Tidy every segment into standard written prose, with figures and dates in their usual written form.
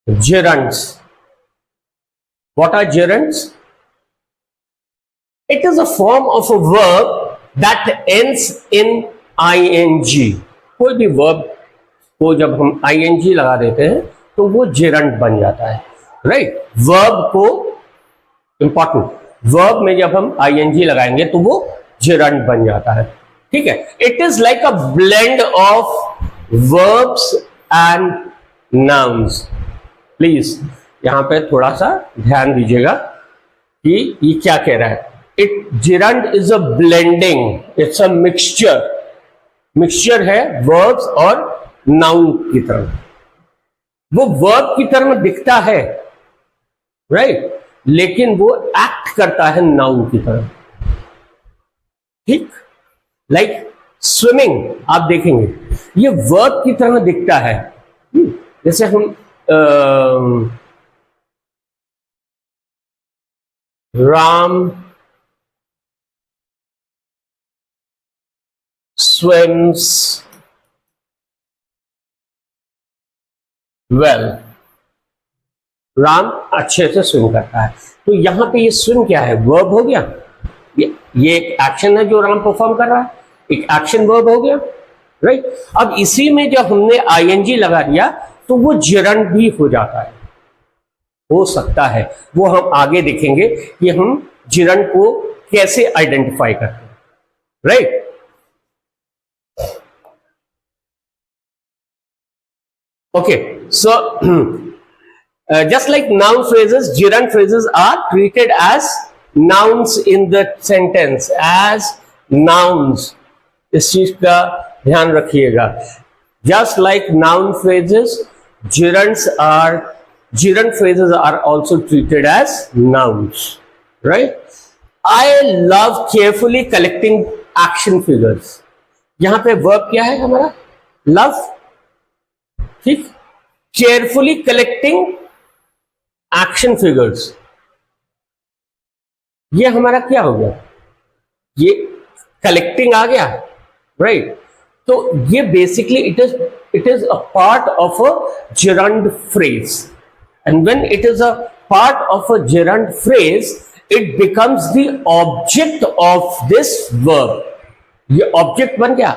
gerunds. What are gerunds? It is a form of a verb that ends in ing. कोई भी verb को जब हम ing लगा देते हैं तो वो gerund बन जाता है, right? Verb को important, verb में जब हम ing लगाएंगे तो वो gerund बन जाता है, ठीक है? It is like a blend of verbs and nouns. Please यहां पे थोड़ा सा ध्यान दीजिएगा कि ये क्या कह रहा है. It gerund is a blending, it's a mixture है verbs और noun की तरह. वो verb की तरह दिखता है, right? लेकिन वो एक्ट करता है noun की तरह, ठीक? लाइक स्विमिंग आप देखेंगे ये वर्ब की तरह दिखता है. जैसे हम राम swims well. राम अच्छे से स्विम करता है. तो यहां पे ये स्विम क्या है? वर्ब हो गया. ये एक एक्शन है जो राम परफॉर्म कर रहा है, एक एक्शन वर्ब हो गया, राइट? अब इसी में जब हमने ing लगा दिया तो वो gerund भी हो जाता है, हो सकता है. वो हम आगे देखेंगे कि हम gerund को कैसे आइडेंटिफाई करते हैं, right? Okay, so just like noun phrases, gerund phrases are treated as nouns in the sentence, as nouns. इस चीज का ध्यान रखिएगा. Just like noun phrases, gerund phrases are also treated as nouns, right? I love carefully collecting action figures. यहां पे verb क्या है हमारा? love, ठीक? carefully collecting action figures. ये हमारा क्या हो गया? ये कलेक्टिंग आ गया, राइट? तो ये basically it is a part of a gerund phrase, and when it is a part of a gerund phrase, it becomes the object of this verb. ये ऑब्जेक्ट बन गया.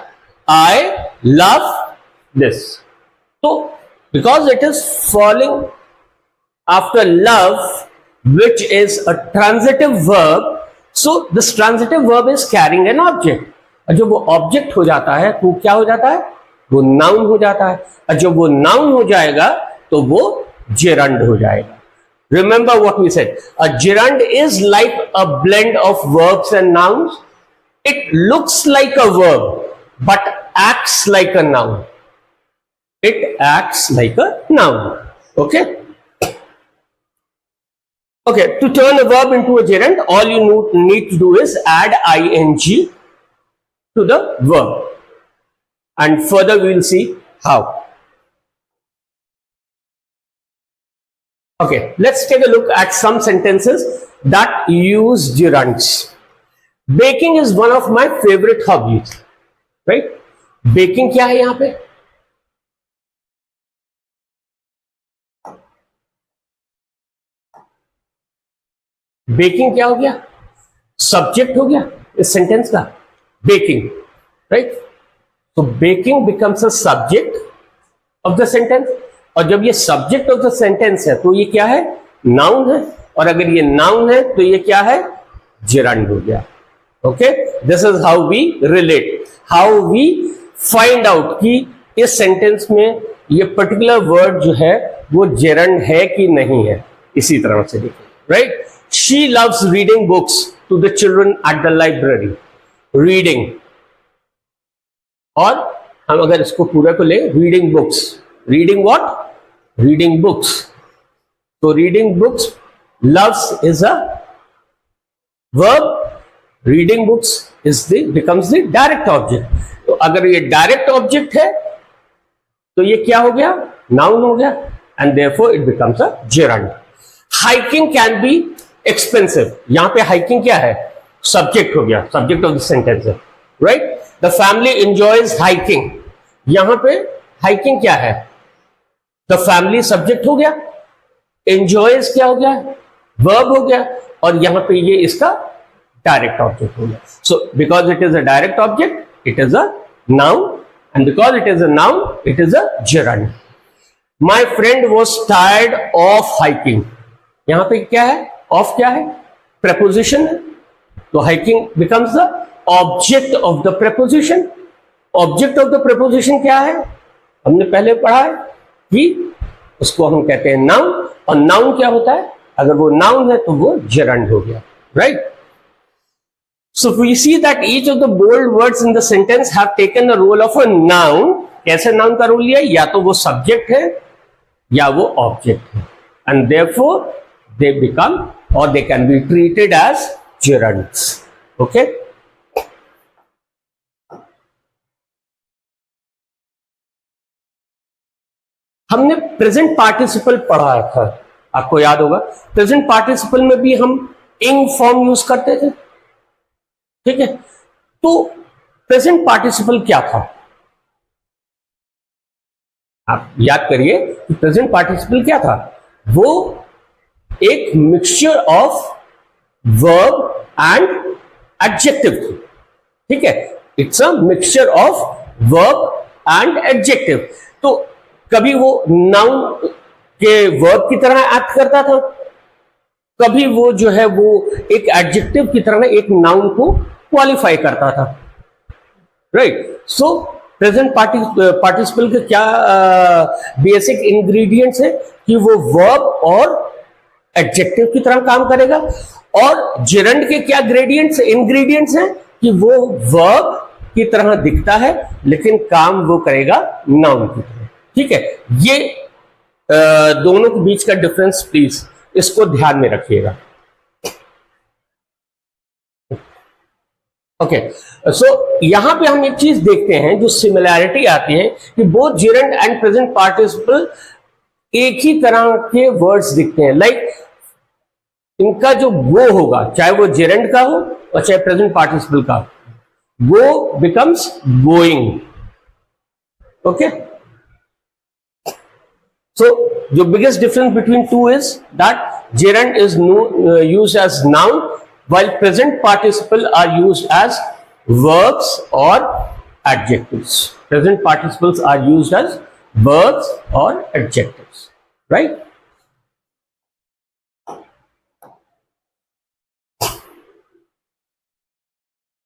I love this. तो because it is falling after love, which is a transitive verb, so this transitive verb is carrying an object. और जब वो object हो जाता है तो क्या हो जाता है? वो नाउन हो जाता है. और जब वो नाउन हो जाएगा तो वो gerund हो जाएगा. Remember what we said. A gerund is like a blend of verbs and nouns. It looks like a verb but acts like a noun. It acts like a noun. Okay? Okay, to turn a verb into a gerund, all you need to do is add ing to the verb. And further we will see how. Okay, let's take a look at some sentences that use gerunds. Baking is one of my favorite hobbies. Right? Baking क्या है यहां पे? Baking क्या हो गया? Subject हो गया इस सेंटेंस का, बेकिंग, राइट? तो baking becomes a subject of the sentence. और जब ये सब्जेक्ट ऑफ द सेंटेंस है तो ये क्या है? नाउन है. और अगर ये नाउन है तो ये क्या है? gerund हो गया. Okay, this is how we relate, how we find out कि इस सेंटेंस में ये पर्टिकुलर वर्ड जो है वो gerund है कि नहीं है. इसी तरह से देखिए, right? She loves reading books to the children at the library. Reading. और हम अगर इसको पूरा को ले, reading books. Reading what? Reading books. So reading books, loves is a verb. Reading books becomes the direct object. तो अगर ये direct object है तो ये क्या हो गया? Noun हो गया. And therefore it becomes a gerund. Hiking can be expensive. यहां पे hiking क्या है? सब्जेक्ट हो गया, सब्जेक्ट ऑफ द सेंटेंस है, right? The family enjoys hiking. यहां पे हाइकिंग क्या है? द फैमिली सब्जेक्ट हो गया, एंजॉयज क्या हो गया, वर्ब हो गया, और यहां पे ये इसका डायरेक्ट ऑब्जेक्ट हो गया. So because it is a direct object it is a noun, and because it is a noun it is a gerund. My friend was tired of hiking. यहां पे क्या है, ऑफ क्या है, preposition है, तो hiking becomes the object of the preposition. Object of the preposition क्या है, हमने पहले पढ़ा है कि उसको हम कहते हैं नाउन, और नाउन क्या होता है, अगर वो नाउन है तो वो gerund हो गया, right? So we see that each of the bold words in the sentence have taken the role of a noun. कैसे नाउन का रोल लिया, या तो वो सब्जेक्ट है या वो ऑब्जेक्ट है, and therefore they become or they can be treated as gerunds. Okay? हमने प्रेजेंट पार्टिसिपल पढ़ा था, आपको याद होगा. प्रेजेंट पार्टिसिपल में भी हम ing फॉर्म यूज करते थे, ठीक है. तो प्रेजेंट पार्टिसिपल क्या था, आप याद करिए कि प्रेजेंट पार्टिसिपल क्या था, वो एक mixture of verb and adjective थी, ठीक है. It's a mixture of verb and adjective. तो कभी वो नाउन के वर्ब की तरह एक्ट करता था, कभी वो जो है वो एक एडजेक्टिव की तरह एक नाउन को क्वालिफाई करता था, राइट. सो प्रेजेंट पार्टिसिपल के क्या बेसिक इंग्रेडिएंट्स है कि वो वर्ब और एडजेक्टिव की तरह काम करेगा, और जेरंड के क्या इंग्रेडिएंट्स हैं कि वो वर्ब की तरह दिखता है लेकिन काम वो करेगा नाउन की तरह, ठीक है. ये दोनों के बीच का डिफरेंस प्लीज इसको ध्यान में रखिएगा. ओके, सो यहां पे हम एक चीज देखते हैं जो सिमिलैरिटी आती है कि both gerund and present participle एक ही तरह के वर्ड्स दिखते हैं. लाइक इनका जो गो होगा, चाहे वो जेरंड का हो और चाहे प्रेजेंट पार्टिसिपल का, go becomes going. Okay, so the biggest difference between two is that gerund is used as noun while present participle are used as verbs or adjectives. Present participles are used as verbs or adjectives, right?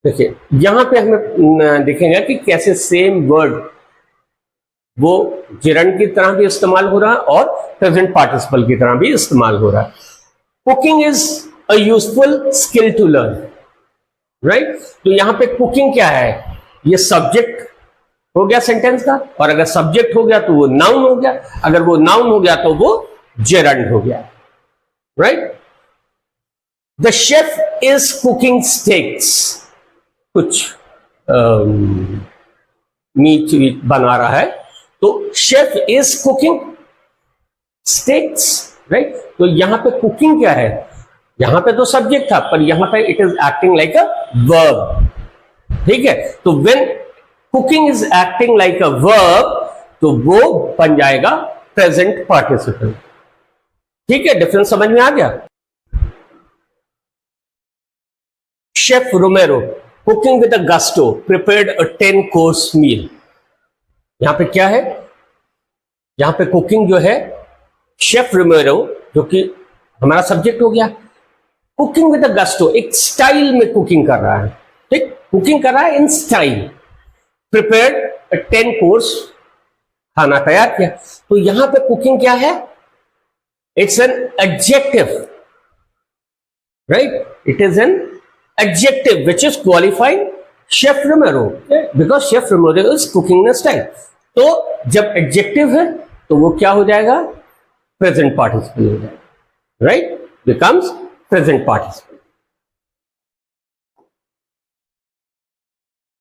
देखिए यहां पे हमें देखेंगे कि कैसे same word वो gerund की तरह भी इस्तेमाल हो रहा है और प्रेजेंट पार्टिसिपल की तरह भी इस्तेमाल हो रहा है. Cooking is a useful skill to learn, right. तो यहां पे कुकिंग क्या है, ये सब्जेक्ट हो गया सेंटेंस का, और अगर सब्जेक्ट हो गया तो वो नाउन हो गया, अगर वो नाउन हो गया तो वो जेरंड हो गया, right. The chef is cooking stakes, कुछ मीट बना रहा है, तो chef is cooking stakes, right. तो यहां पे कुकिंग क्या है, यहां पे तो सब्जेक्ट था पर यहां पे it is acting like a verb, ठीक है. तो when cooking is acting like a verb तो वो बन जाएगा प्रेजेंट पार्टिसिपल, ठीक है. डिफरेंस समझ में आ गया. Chef Romero cooking with a gusto prepared a 10 course meal. यहां पे क्या है, यहां पे कुकिंग जो है, शेफ रोमेरो जो कि हमारा सब्जेक्ट हो गया, कुकिंग विद अ गस्टो एक स्टाइल में कुकिंग कर रहा है, ठीक. कुकिंग कर रहा है इन स्टाइल. प्रिपेयर्ड 10 कोर्स, खाना तैयार किया. तो यहां पे कुकिंग क्या है, it's an adjective, right. It is an adjective which is qualifying chef रोमेरो because chef रोमेरो is cooking in style. तो जब एडजेक्टिव है तो वो क्या हो जाएगा, प्रेजेंट पार्टिसिपल हो जाएगा, right. Becomes present participle.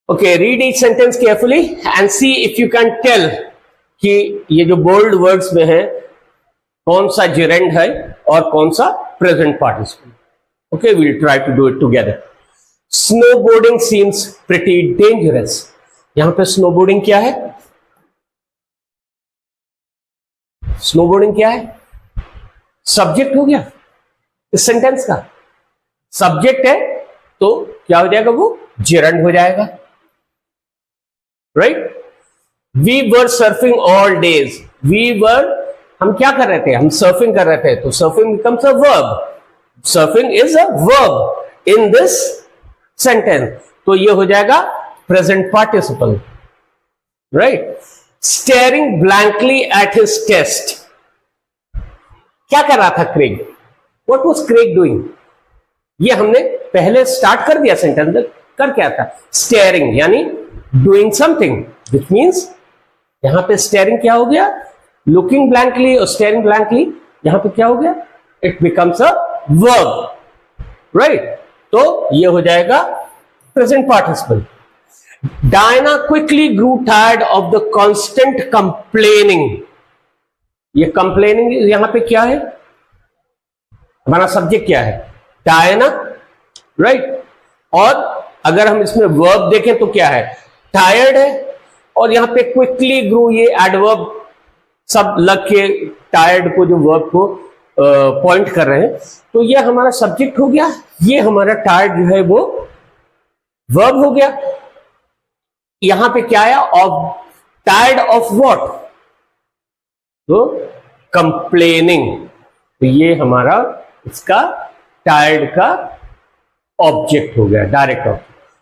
Okay, read each sentence carefully and see if you can tell कि ये जो बोल्ड वर्ड्स में है कौन सा जेरंड है और कौन सा present participle. Okay, we will try to do it together. Snowboarding seems pretty dangerous. यहां पे स्नोबोर्डिंग क्या है, स्नोबोर्डिंग क्या है, सब्जेक्ट हो गया इस सेंटेंस का, सब्जेक्ट है तो क्या हो जाएगा, वो gerund हो जाएगा, right. We were surfing all days, we were, हम क्या कर रहे थे, हम सर्फिंग कर रहे थे, तो surfing becomes a verb, surfing is a verb in this sentence, तो ये हो जाएगा present participle, right. Staring blankly at his test, क्या कर रहा था Craig, what was Craig doing, ये हमने पहले स्टार्ट कर दिया सेंटेंस में, कर क्या था, स्टेयरिंग यानी डूइंग समथिंग, विच मीन्स यहां पे स्टेयरिंग क्या हो गया, लुकिंग ब्लैंकली और स्टेयरिंग ब्लैंकली, यहां पे क्या हो गया, it becomes a verb, right. तो ये हो जाएगा present participle. Diana quickly grew tired of the constant complaining, ये कंप्लेनिंग यहां पे क्या है, हमारा सब्जेक्ट क्या है, डायना, राइट। और अगर हम इसमें वर्ब देखें तो क्या है, टायर्ड है, और यहां पे क्विकली ग्रू, ये एडवर्ब सब लग के टायर्ड को, जो वर्ब को पॉइंट कर रहे हैं, तो ये हमारा सब्जेक्ट हो गया, ये हमारा टायर्ड जो है वो वर्ब हो गया। यहां पे क्या आया, ऑफ, टायर्ड ऑफ व्हाट, तो कंप्लेनिंग, तो ये हमारा इसका टायर्ड का ऑब्जेक्ट हो गया, डायरेक्ट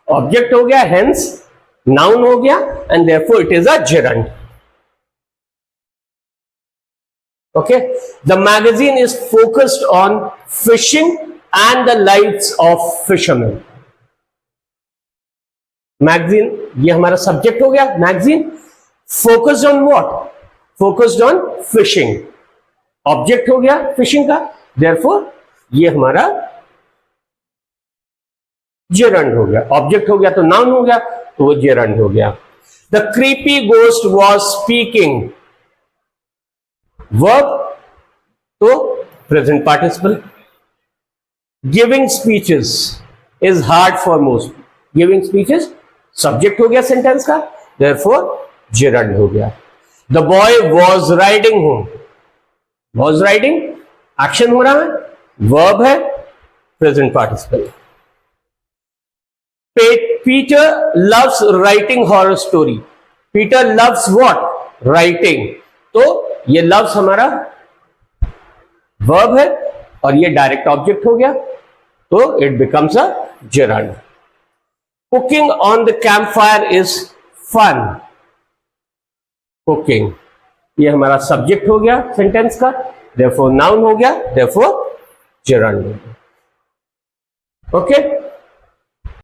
ऑब्जेक्ट हो गया, हेंस नाउन हो गया, and therefore it is a gerund. Okay, the magazine is focused on fishing and the lives of fishermen. Magazine, ये हमारा सब्जेक्ट हो गया, magazine, focused on what, focused on fishing, object हो गया फिशिंग का, therefore ये हमारा gerund हो गया, ऑब्जेक्ट हो गया तो नाउन हो गया, तो वो gerund हो गया। The creepy ghost was speaking, verb तो present participle. Giving speeches is hard for most, giving speeches subject हो गया सेंटेंस का, देयरफॉर gerund हो गया। The boy was riding home, was riding action हो रहा है, वर्ब है, present participle. Peter loves writing horror story. Peter loves what? Writing. तो ये loves हमारा verb है और ये डायरेक्ट ऑब्जेक्ट हो गया, तो it becomes a gerund. Cooking on the campfire is fun. Cooking, ये हमारा सब्जेक्ट हो गया सेंटेंस का, therefore noun हो गया, therefore gerund हो गया। ओके